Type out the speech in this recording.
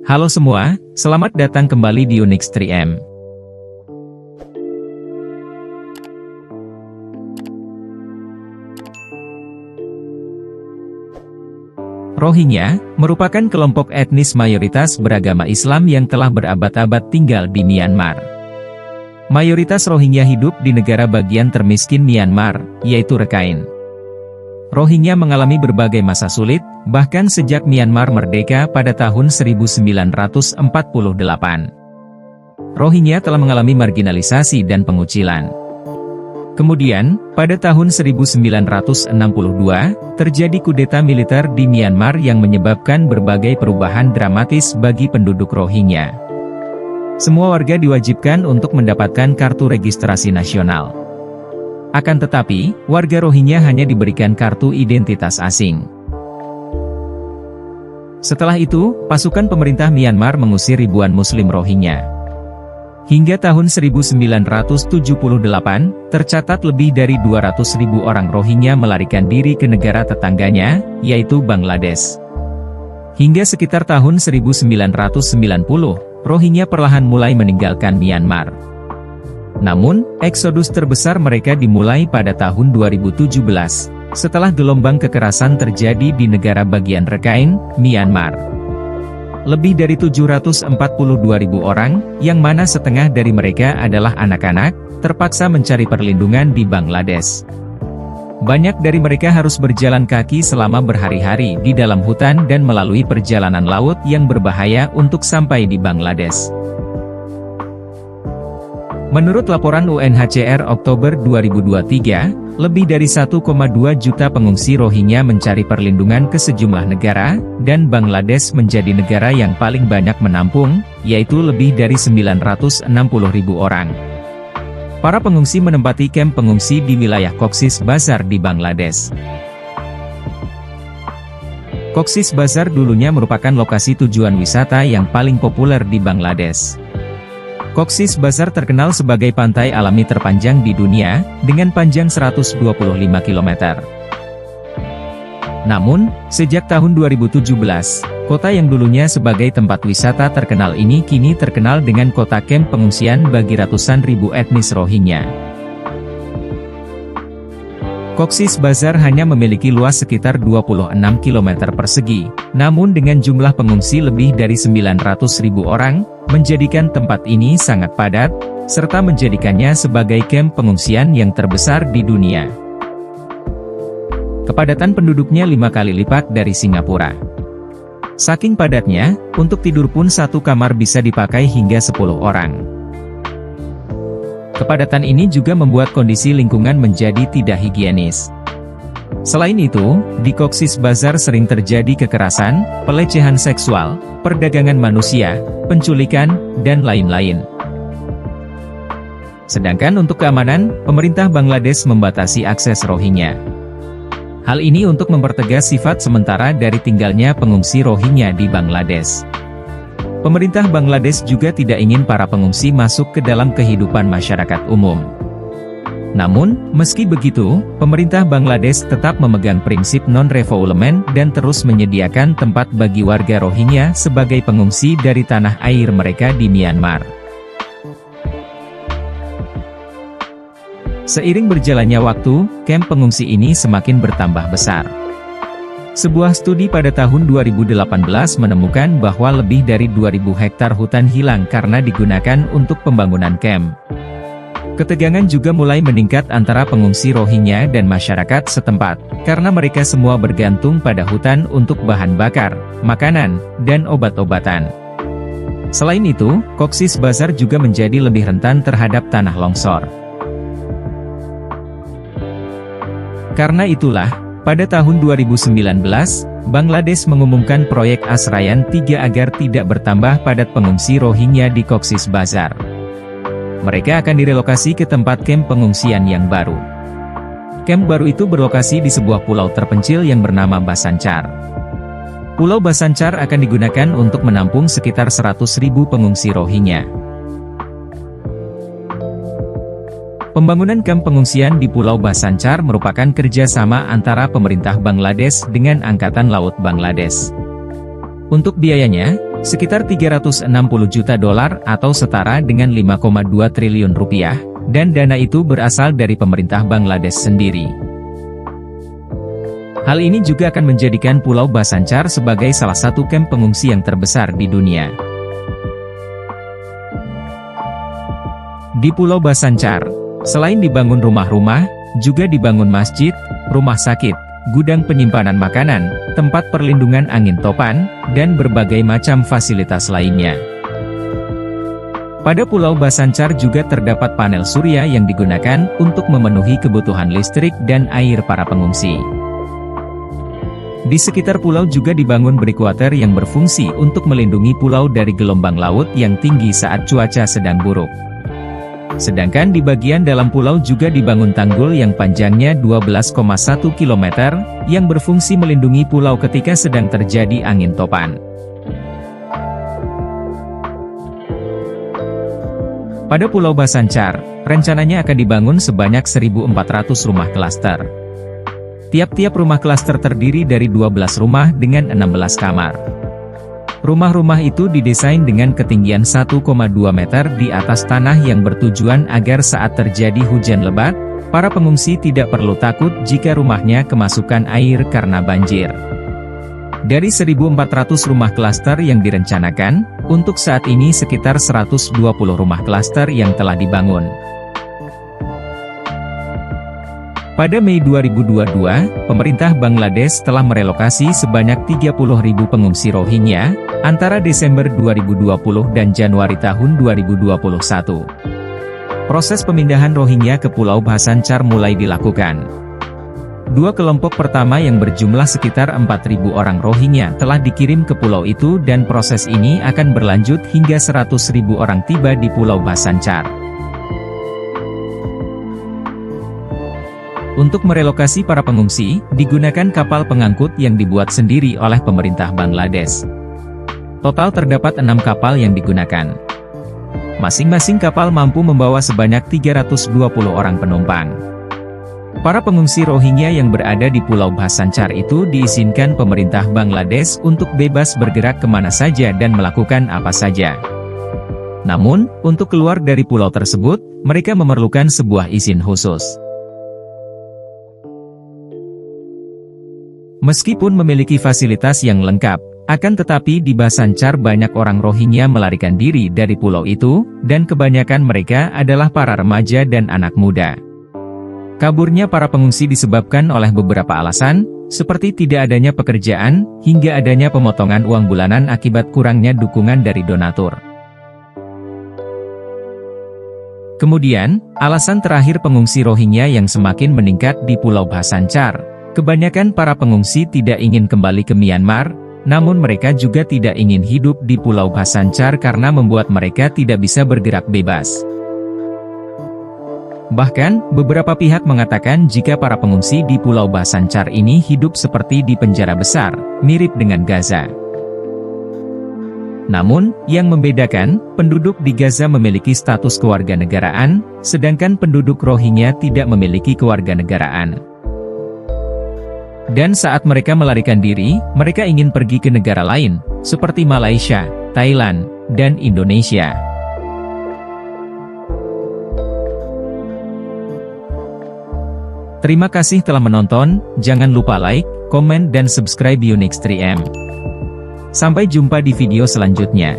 Halo semua, selamat datang kembali di Unix 3M. Rohingya merupakan kelompok etnis mayoritas beragama Islam yang telah berabad-abad tinggal di Myanmar. Mayoritas Rohingya hidup di negara bagian termiskin Myanmar, yaitu Rakhine. Rohingya mengalami berbagai masa sulit, bahkan sejak Myanmar merdeka pada tahun 1948. Rohingya telah mengalami marginalisasi dan pengucilan. Kemudian, pada tahun 1962, terjadi kudeta militer di Myanmar yang menyebabkan berbagai perubahan dramatis bagi penduduk Rohingya. Semua warga diwajibkan untuk mendapatkan kartu registrasi nasional. Akan tetapi, warga Rohingya hanya diberikan kartu identitas asing. Setelah itu, pasukan pemerintah Myanmar mengusir ribuan Muslim Rohingya. Hingga tahun 1978, tercatat lebih dari 200.000 orang Rohingya melarikan diri ke negara tetangganya, yaitu Bangladesh. Hingga sekitar tahun 1990, Rohingya perlahan mulai meninggalkan Myanmar. Namun, eksodus terbesar mereka dimulai pada tahun 2017, setelah gelombang kekerasan terjadi di negara bagian Rakhine, Myanmar. Lebih dari 742.000 orang, yang mana setengah dari mereka adalah anak-anak, terpaksa mencari perlindungan di Bangladesh. Banyak dari mereka harus berjalan kaki selama berhari-hari di dalam hutan dan melalui perjalanan laut yang berbahaya untuk sampai di Bangladesh. Menurut laporan UNHCR Oktober 2023, lebih dari 1,2 juta pengungsi Rohingya mencari perlindungan ke sejumlah negara, dan Bangladesh menjadi negara yang paling banyak menampung, yaitu lebih dari 960.000 orang. Para pengungsi menempati kamp pengungsi di wilayah Cox's Bazar di Bangladesh. Cox's Bazar dulunya merupakan lokasi tujuan wisata yang paling populer di Bangladesh. Cox's Bazar terkenal sebagai pantai alami terpanjang di dunia, dengan panjang 125 km. Namun, sejak tahun 2017, kota yang dulunya sebagai tempat wisata terkenal ini kini terkenal dengan kota kamp pengungsian bagi ratusan ribu etnis Rohingya. Cox's Bazar hanya memiliki luas sekitar 26 km persegi, namun dengan jumlah pengungsi lebih dari 900.000 orang, menjadikan tempat ini sangat padat, serta menjadikannya sebagai kamp pengungsian yang terbesar di dunia. Kepadatan penduduknya 5 kali lipat dari Singapura. Saking padatnya, untuk tidur pun satu kamar bisa dipakai hingga 10 orang. Kepadatan ini juga membuat kondisi lingkungan menjadi tidak higienis. Selain itu, di Cox's Bazar sering terjadi kekerasan, pelecehan seksual, perdagangan manusia, penculikan, dan lain-lain. Sedangkan untuk keamanan, pemerintah Bangladesh membatasi akses Rohingya. Hal ini untuk mempertegas sifat sementara dari tinggalnya pengungsi Rohingya di Bangladesh. Pemerintah Bangladesh juga tidak ingin para pengungsi masuk ke dalam kehidupan masyarakat umum. Namun, meski begitu, pemerintah Bangladesh tetap memegang prinsip non-refoulement dan terus menyediakan tempat bagi warga Rohingya sebagai pengungsi dari tanah air mereka di Myanmar. Seiring berjalannya waktu, kamp pengungsi ini semakin bertambah besar. Sebuah studi pada tahun 2018 menemukan bahwa lebih dari 2.000 hektar hutan hilang karena digunakan untuk pembangunan kamp. Ketegangan juga mulai meningkat antara pengungsi Rohingya dan masyarakat setempat, karena mereka semua bergantung pada hutan untuk bahan bakar, makanan, dan obat-obatan. Selain itu, Cox's Bazar juga menjadi lebih rentan terhadap tanah longsor. Karena itulah, pada tahun 2019, Bangladesh mengumumkan proyek Asrayan 3 agar tidak bertambah padat pengungsi Rohingya di Cox's Bazar. Mereka akan direlokasi ke tempat kamp pengungsian yang baru. Kamp baru itu berlokasi di sebuah pulau terpencil yang bernama Bhasanchar. Pulau Bhasanchar akan digunakan untuk menampung sekitar 100.000 pengungsi Rohingya. Pembangunan kamp pengungsian di Pulau Bhasanchar merupakan kerjasama antara pemerintah Bangladesh dengan Angkatan Laut Bangladesh. Untuk biayanya, sekitar 360 juta dolar atau setara dengan 5,2 triliun rupiah, dan dana itu berasal dari pemerintah Bangladesh sendiri. Hal ini juga akan menjadikan Pulau Bhasanchar sebagai salah satu kamp pengungsi yang terbesar di dunia. Di Pulau Bhasanchar, selain dibangun rumah-rumah, juga dibangun masjid, rumah sakit, gudang penyimpanan makanan, tempat perlindungan angin topan, dan berbagai macam fasilitas lainnya. Pada Pulau Bhasanchar juga terdapat panel surya yang digunakan untuk memenuhi kebutuhan listrik dan air para pengungsi. Di sekitar pulau juga dibangun breakwater yang berfungsi untuk melindungi pulau dari gelombang laut yang tinggi saat cuaca sedang buruk. Sedangkan di bagian dalam pulau juga dibangun tanggul yang panjangnya 12,1 km, yang berfungsi melindungi pulau ketika sedang terjadi angin topan. Pada Pulau Bhasanchar, rencananya akan dibangun sebanyak 1.400 rumah klaster. Tiap-tiap rumah klaster terdiri dari 12 rumah dengan 16 kamar. Rumah-rumah itu didesain dengan ketinggian 1,2 meter di atas tanah yang bertujuan agar saat terjadi hujan lebat, para pengungsi tidak perlu takut jika rumahnya kemasukan air karena banjir. Dari 1.400 rumah klaster yang direncanakan, untuk saat ini sekitar 120 rumah klaster yang telah dibangun. Pada Mei 2022, pemerintah Bangladesh telah merelokasi sebanyak 30.000 pengungsi Rohingya, antara Desember 2020 dan Januari tahun 2021. Proses pemindahan Rohingya ke Pulau Bhasanchar mulai dilakukan. Dua kelompok pertama yang berjumlah sekitar 4.000 orang Rohingya telah dikirim ke pulau itu dan proses ini akan berlanjut hingga 100.000 orang tiba di Pulau Bhasanchar. Untuk merelokasi para pengungsi, digunakan kapal pengangkut yang dibuat sendiri oleh pemerintah Bangladesh. Total terdapat 6 kapal yang digunakan. Masing-masing kapal mampu membawa sebanyak 320 orang penumpang. Para pengungsi Rohingya yang berada di Pulau Bhasanchar itu diizinkan pemerintah Bangladesh untuk bebas bergerak kemana saja dan melakukan apa saja. Namun, untuk keluar dari pulau tersebut, mereka memerlukan sebuah izin khusus. Meskipun memiliki fasilitas yang lengkap, akan tetapi di Bhasanchar banyak orang Rohingya melarikan diri dari pulau itu, dan kebanyakan mereka adalah para remaja dan anak muda. Kaburnya para pengungsi disebabkan oleh beberapa alasan, seperti tidak adanya pekerjaan, hingga adanya pemotongan uang bulanan akibat kurangnya dukungan dari donatur. Kemudian, alasan terakhir pengungsi Rohingya yang semakin meningkat di Pulau Bhasanchar. Kebanyakan para pengungsi tidak ingin kembali ke Myanmar, namun mereka juga tidak ingin hidup di Pulau Bhasanchar karena membuat mereka tidak bisa bergerak bebas. Bahkan, beberapa pihak mengatakan jika para pengungsi di Pulau Bhasanchar ini hidup seperti di penjara besar, mirip dengan Gaza. Namun, yang membedakan, penduduk di Gaza memiliki status kewarganegaraan, sedangkan penduduk Rohingya tidak memiliki kewarganegaraan. Dan saat mereka melarikan diri, mereka ingin pergi ke negara lain, seperti Malaysia, Thailand, dan Indonesia. Terima kasih telah menonton, jangan lupa like, komen dan subscribe Unix 3M. Sampai jumpa di video selanjutnya.